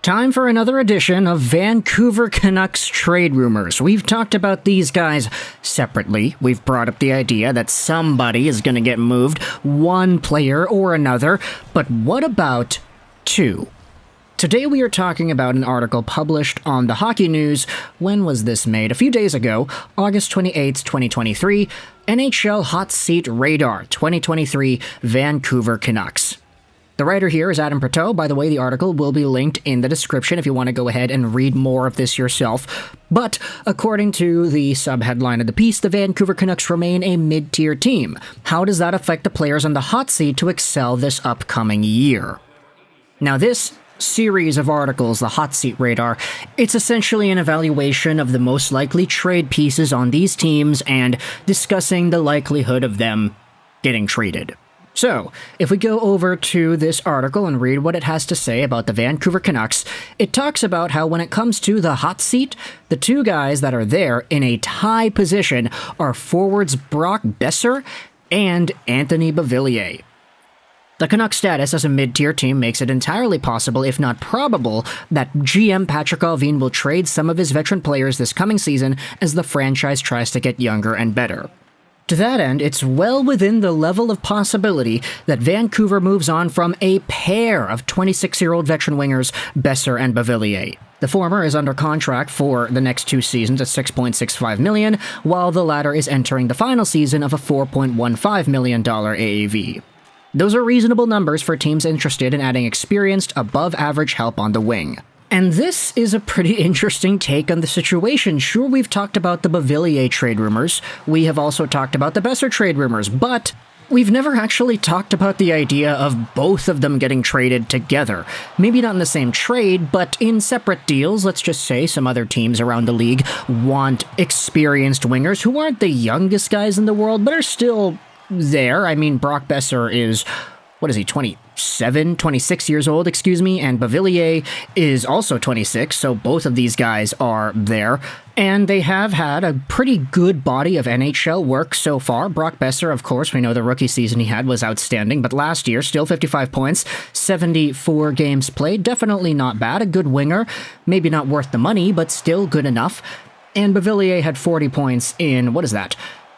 Time for another edition of Vancouver Canucks trade rumors. We've talked about these guys separately. We've brought up the idea that somebody is going to get moved, one player or another, but what about two? Today we are talking about an article published on the Hockey News. When was this made? A few days ago, August 28th, 2023, NHL Hot Seat Radar 2023 Vancouver Canucks. The writer here is Adam Perteau. By the way, the article will be linked in the description if you want to go ahead and read more of this yourself. But according to the subheadline of the piece, the Vancouver Canucks remain a mid-tier team. How does that affect the players on the hot seat to excel this upcoming year? Now this series of articles, the Hot Seat Radar, it's essentially an evaluation of the most likely trade pieces on these teams and discussing the likelihood of them getting traded. So, if we go over to this article and read what it has to say about the Vancouver Canucks, it talks about how when it comes to the hot seat, the two guys that are there in a tie position are forwards Brock Boeser and Anthony Beauvillier. The Canucks' status as a mid-tier team makes it entirely possible, if not probable, that GM Patrik Allvin will trade some of his veteran players this coming season as the franchise tries to get younger and better. To that end, it's well within the level of possibility that Vancouver moves on from a pair of 26-year-old veteran wingers, Besser and Beauvillier. The former is under contract for the next 2 seasons at $6.65 million, while the latter is entering the final season of a $4.15 million AAV. Those are reasonable numbers for teams interested in adding experienced, above-average help on the wing. And this is a pretty interesting take on the situation. Sure, we've talked about the Beauvillier trade rumors. We have also talked about the Besser trade rumors, but we've never actually talked about the idea of both of them getting traded together. Maybe not in the same trade, but in separate deals. Let's just say some other teams around the league want experienced wingers who aren't the youngest guys in the world, but are still there. I mean, Brock Boeser is, 26 years old, and Beauvillier is also 26, so both of these guys are there. And they have had a pretty good body of NHL work so far. Brock Boeser, of course, we know the rookie season he had was outstanding, but last year, still 55 points, 74 games played, definitely not bad, a good winger, maybe not worth the money, but still good enough. And Beauvillier had 40 points in,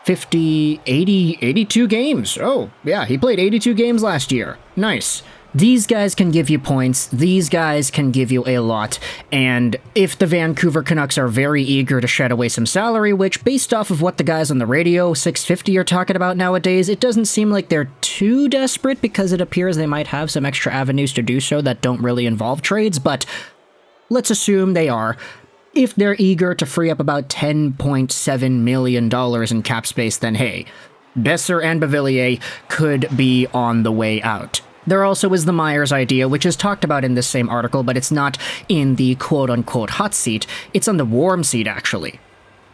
82 games. Oh, yeah, he played 82 games last year. Nice. These guys can give you points. These guys can give you a lot. And if the Vancouver Canucks are very eager to shed away some salary, which, based off of what the guys on the radio 650 are talking about nowadays, it doesn't seem like they're too desperate because it appears they might have some extra avenues to do so that don't really involve trades, but let's assume they are. If they're eager to free up about $10.7 million in cap space, then hey, Besser and Beauvillier could be on the way out. There also is the Myers idea, which is talked about in this same article, but it's not in the quote-unquote hot seat, it's on the warm seat, actually.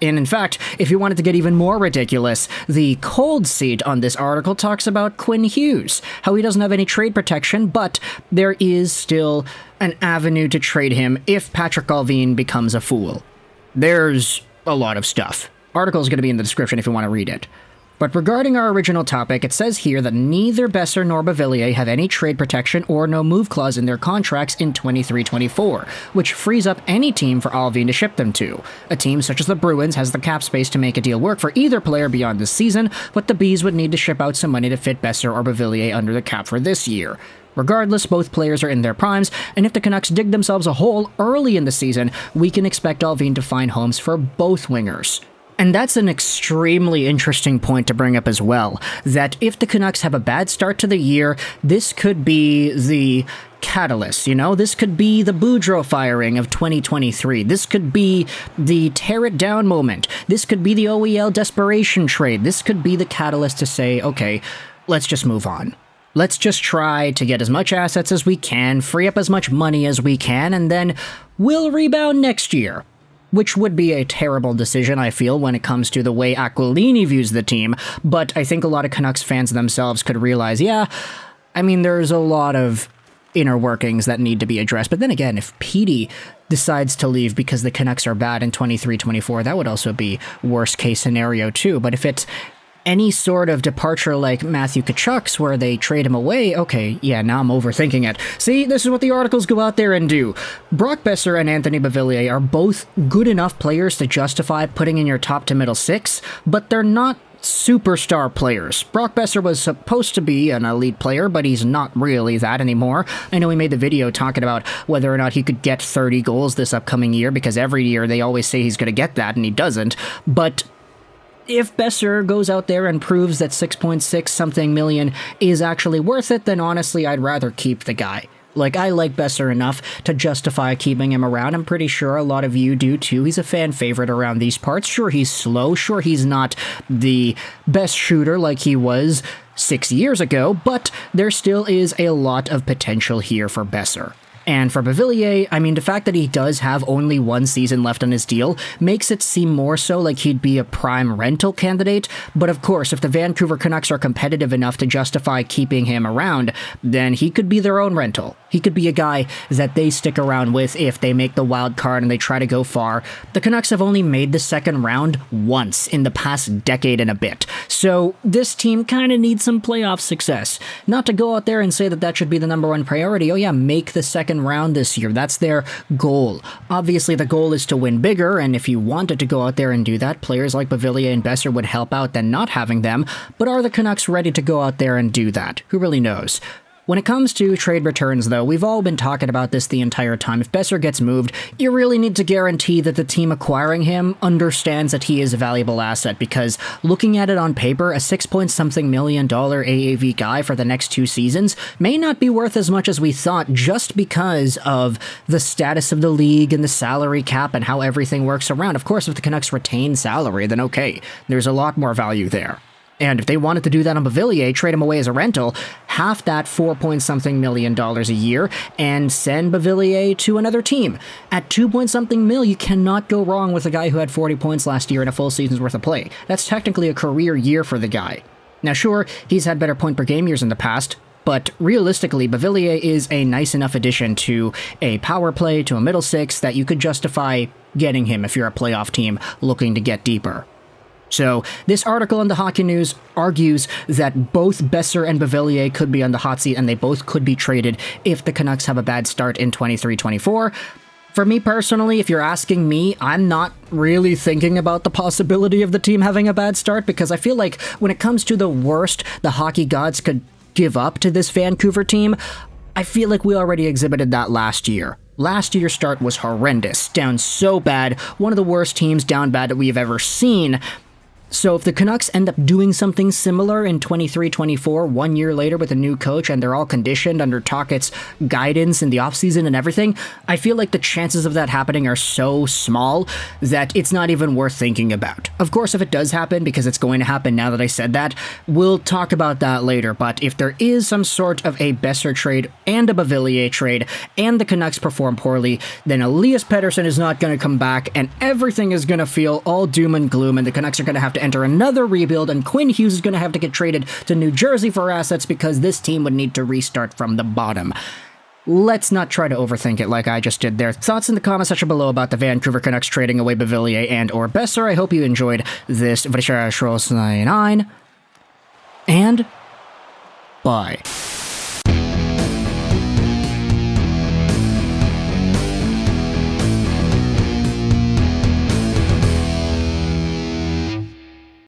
And in fact, if you wanted to get even more ridiculous, the cold seat on this article talks about Quinn Hughes, how he doesn't have any trade protection, but there is still an avenue to trade him if Patrik Allvin becomes a fool. There's a lot of stuff. Article's going to be in the description if you want to read it. But regarding our original topic, it says here that neither Besser nor Beauvillier have any trade protection or no move clause in their contracts in 23-24, which frees up any team for Allvin to ship them to. A team such as the Bruins has the cap space to make a deal work for either player beyond this season, but the Bees would need to ship out some money to fit Besser or Beauvillier under the cap for this year. Regardless, both players are in their primes, and if the Canucks dig themselves a hole early in the season, we can expect Allvin to find homes for both wingers. And that's an extremely interesting point to bring up as well, that if the Canucks have a bad start to the year, this could be the catalyst, This could be the Boudreau firing of 2023. This could be the tear it down moment. This could be the OEL desperation trade. This could be the catalyst to say, okay, let's just move on. Let's just try to get as much assets as we can, free up as much money as we can, and then we'll rebound next year. Which would be a terrible decision, I feel, when it comes to the way Aquilini views the team, but I think a lot of Canucks fans themselves could realize, there's a lot of inner workings that need to be addressed. But then again, if Petey decides to leave because the Canucks are bad in 23-24, that would also be worst case scenario too. But if it's any sort of departure like Matthew Tkachuk's where they trade him away, okay, yeah, now I'm overthinking it. See, this is what the articles go out there and do. Brock Besser and Anthony Beauvillier are both good enough players to justify putting in your top to middle six, but they're not superstar players. Brock Besser was supposed to be an elite player, but he's not really that anymore. I know he made the video talking about whether or not he could get 30 goals this upcoming year, because every year they always say he's going to get that, and he doesn't. But if Besser goes out there and proves that 6.6 something million is actually worth it, then honestly, I'd rather keep the guy. Like, I like Besser enough to justify keeping him around. I'm pretty sure a lot of you do too. He's a fan favorite around these parts. Sure, he's slow. Sure, he's not the best shooter like he was 6 years ago, but there still is a lot of potential here for Besser. And for Beauvillier, I mean, the fact that he does have only one season left on his deal makes it seem more so like he'd be a prime rental candidate. But of course, if the Vancouver Canucks are competitive enough to justify keeping him around, then he could be their own rental. He could be a guy that they stick around with if they make the wild card and they try to go far. The Canucks have only made the second round once in the past decade and a bit. So this team kind of needs some playoff success. Not to go out there and say that that should be the number one priority. Oh yeah, make the second round this year. That's their goal. Obviously, the goal is to win bigger, and if you wanted to go out there and do that, players like Beauvillier and Besser would help out than not having them. But are the Canucks ready to go out there and do that? Who really knows? When it comes to trade returns, though, we've all been talking about this the entire time. If Besser gets moved, you really need to guarantee that the team acquiring him understands that he is a valuable asset, because looking at it on paper, a $6-point-something million AAV guy for the next 2 seasons may not be worth as much as we thought, just because of the status of the league and the salary cap and how everything works around. Of course, if the Canucks retain salary, then okay, there's a lot more value there. And if they wanted to do that on Beauvillier, trade him away as a rental, half that $4-point-something million a year, and send Beauvillier to another team. At $2-point-something million, you cannot go wrong with a guy who had 40 points last year in a full season's worth of play. That's technically a career year for the guy. Now sure, he's had better point-per-game years in the past, but realistically, Beauvillier is a nice enough addition to a power play, to a middle six, that you could justify getting him if you're a playoff team looking to get deeper. So, this article in the Hockey News argues that both Besser and Beauvillier could be on the hot seat, and they both could be traded if the Canucks have a bad start in 23-24. For me personally, if you're asking me, I'm not really thinking about the possibility of the team having a bad start, because I feel like when it comes to the worst the hockey gods could give up to this Vancouver team, I feel like we already exhibited that last year. Last year's start was horrendous, down so bad, one of the worst teams down bad that we've ever seen. So if the Canucks end up doing something similar in 23-24, 1 year later with a new coach, and they're all conditioned under Tocchet's guidance in the offseason and everything, I feel like the chances of that happening are so small that it's not even worth thinking about. Of course, if it does happen, because it's going to happen now that I said that, we'll talk about that later. But if there is some sort of a Besser trade and a Beauvillier trade, and the Canucks perform poorly, then Elias Pettersson is not going to come back, and everything is going to feel all doom and gloom, and the Canucks are going to have to enter another rebuild, and Quinn Hughes is going to have to get traded to New Jersey for assets, because this team would need to restart from the bottom. Let's not try to overthink it like I just did there. Thoughts in the comment section below about the Vancouver Canucks trading away Beauvillier and or Besser. I hope you enjoyed this video, and bye.